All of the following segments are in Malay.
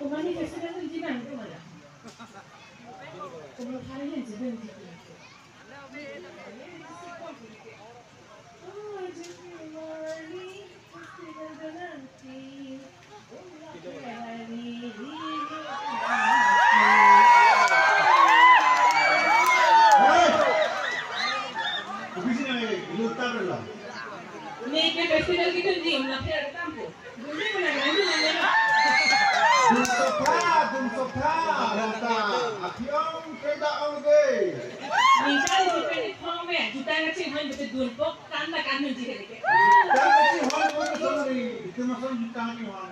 Kumani festival tu jiban tu mana? Kumani hari ni jiban tu. Oh, Januari festival tu nanti. Ni ke festival kita ni, nak pergi ke kampung. Jadi mana nanti mana? Dum sopha, rata. Akiong keda onge. Ni kali kita ni thome, kita nak cakap hanya betul dun pok, kan tak kan nanti ke. Jangan sih hal pun sorry. Itu masalah kita ni hal.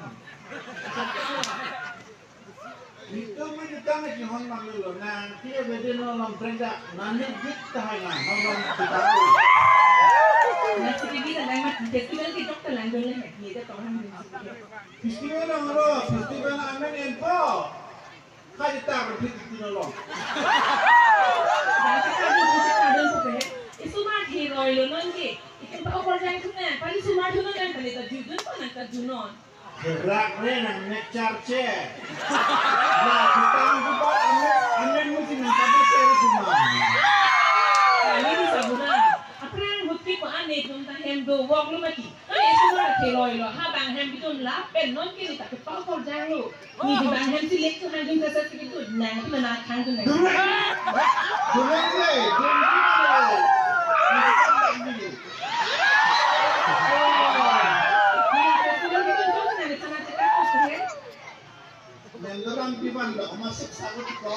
Itu pun kita ni hal malu. Nanti beda orang perda, nanti kita hanya orang kita. Nanti kita dah festival kita tak lanjut lagi. Kita tahu hanya. Festival orang, festival amen info. Kaya tak festival orang. Nanti kita ada apa? Isu mah hero lo nanti. Itu tak opportunity tu ni. Paling semua tu nanti kalau kita judul pun nak junon. Gerak ni nak charge. Nah kita juga amen mesti nak pada share semua. Kali ni sabuna. Apa yang bukti pun aneh tu tentang hem do walk lu mati. Isu mah hero lo. Ha bang hem itu lah pen non kiri tak kepala kau jangan lu. Ni di bang hem si lek tu hanjung sesat itu. Nah itu mana hanjung dah. Durang ni. Mendoran piman dah masuk satu kau.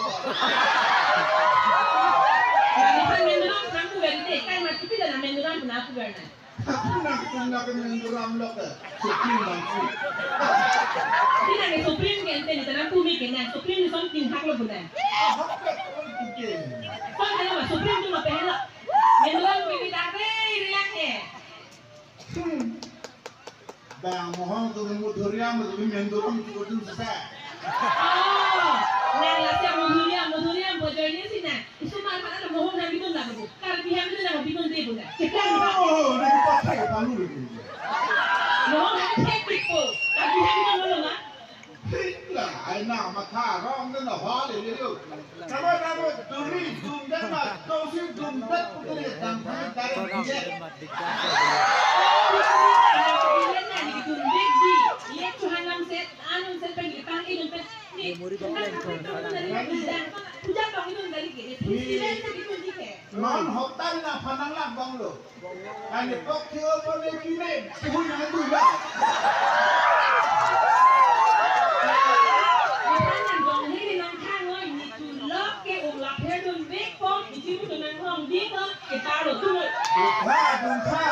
Bukan mendoran aku berde, kan mati pun dalam mendoran pun aku berde. Aku nak mendoran lok ke. Supreme bangku. Ini nak supreme kan? Tapi dalam tu ni kan? Supreme ni something hak lo bukan? Hak mungkin. Kau kalau supreme tu apa hal? Mendoran bibi tak riang ni. Bang mohon tu muduriam tu mendoran tu tu susah. Oh, nah latihan mudurian bojornya sih nah. Itu malah ada mohon kami tu nak bu. Karbi kami tu nak bikin dia bukan? Kita ni. Oh, ni pakai balu ni. Mohon kami teknik po. Karbi kami tu mana nak? Lah, anak makar orang tu nak hal ini tu. Nama duri dumdan mak, kau sih dumdan pun dia tanpa tarik dia. Iya Tuhan nam set, anu set pergi tang ini set ni. Puja bang itu dari ke? Festival tu itu je. Man hotel na panang lang bang lo. Ani pok kio pun ni kini, pun yang tu ya. Orang dong ni nang kang oi ni tu lok ke ulap he dun big pok, itu tu nang hong di ko, kita ro tu. Dunta,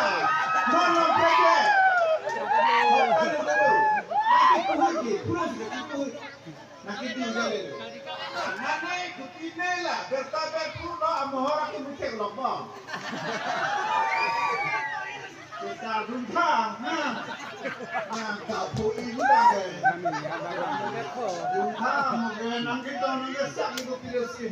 man lo pergi. Nakit ni jale. Nanay kutine la, bertabe puno amohora ke butek lobang. Kita dunta, kau pun ini dah. Dunta, mungkin angkat tu nanti siap itu pilih sih,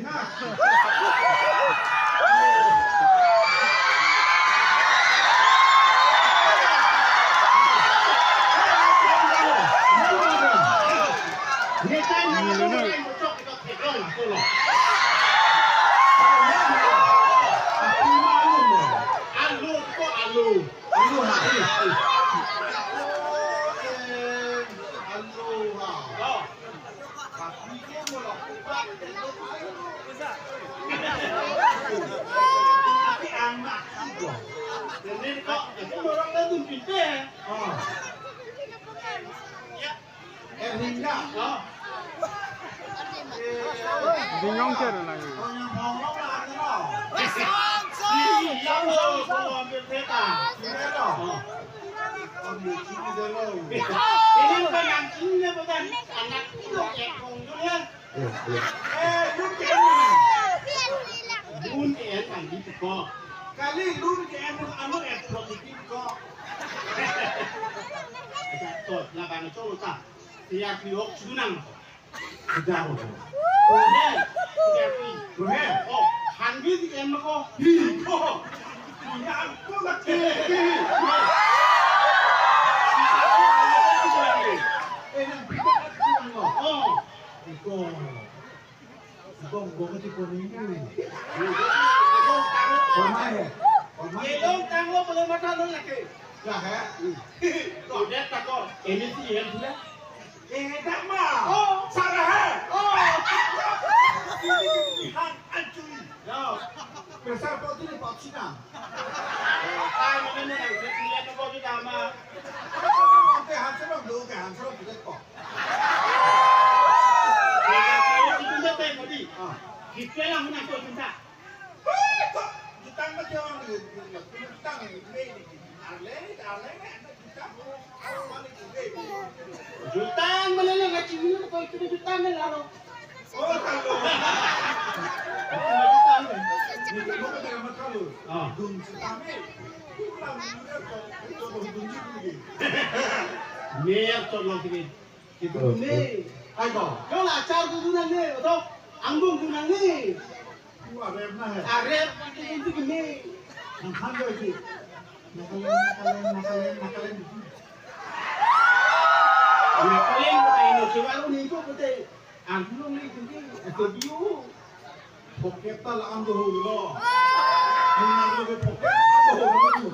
Bingung ke lagi? Ini bukan yang ini bukan anak itu ekong tu ya. Lun ke kan di kok. Kali lun ke anu produktif kok. Tot la bang tu tak. Dia pilok sunang. Sudah. Boleh. Oh, hangi di em kok. Kok. Ya aku nak ke. Oh. của mình này. Còn mai này. Cái lông tăng lông mà lông mắt thân là kì. Là hả? Còn đẹp ta con. Cái gì em thứ đấy? Ê, đắc mà. Sao là hả? Anh chui. Đâu? Pero sao có thứ này bỏ chi nào? Ai mà bên này cái gì nó có cái nào mà. Cái hàng sẽ làm đủ, cái hàng sẽ làm đủ bỏ. Cái chúng ta tên có gì? Thì cái làm cái này của chúng ta. Chúng ta mới cho người ta người đây lấy Chúng ta mà lên là cái chuyện nó coi chúng ta mới làm đâu. Ôi thằng đồ. Ni kalau kita yang makan dum setame, kurang dum lagi. Mer cho lòng thì Itu ni, ayo. Đó là trao tôi năng nè, ở đâu? Ăn bún tôi năng nè. Ku ada yang mana? À rep tôi cái nè. Makan je itu. Nakalen. Kalian pakai no coba lu nih kok betul. Aku lu nih tinggi, video. Poket tak lah ambil hulu. Menang lebih poket ambil hulu.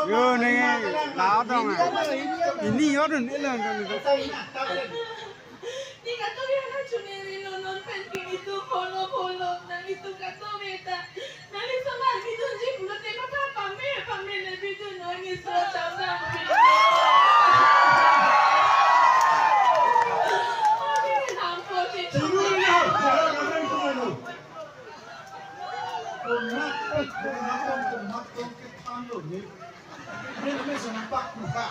Yo nih, tahu dong. Ini orang ini lah kan itu. Ni kata dia nak curi nonton penting itu polo dan itu kata beta. Nanti sama itu je buat tengok pamer lebih tu nangis macam Ini senampak muka.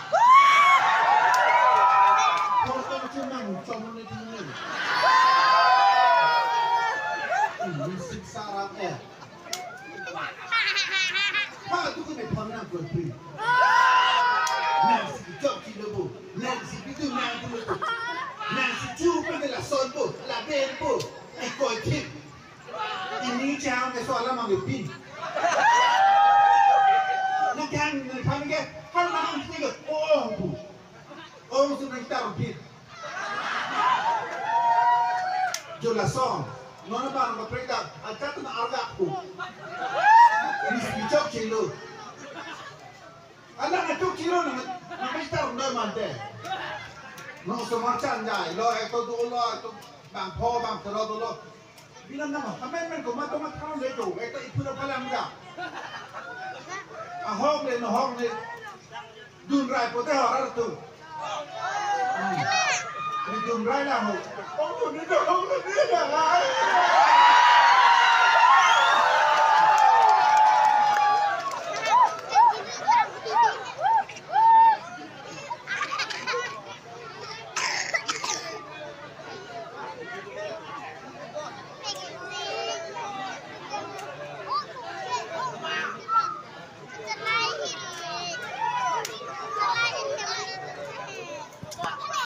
Kalau cuma cuma ini. Ini siksa rakyat. Pak tu kena pernah berperi. Nasi jok tidak bu, nasi itu nasi itu. Cucu pun adalah son pun, laben pun, ikut tip. Ini jangan kesoalan menggepin. Nak kan kami ke, kan nama kita ke, oh sudah kita rupit. Jola son, nona barang berperintah, aja tu nak argak tu. Ini bicok cilo. Anak nak cok cilo nak kita runai mante. Nong semua canjai, lo itu dulu itu bang po bang terus dulu. Bilang nama, kami kau matu tahun itu, itu ibu dah paling muda. Ahong ni, dun rai pote orang tu. Ni dun rai lah, oh dun ni dah.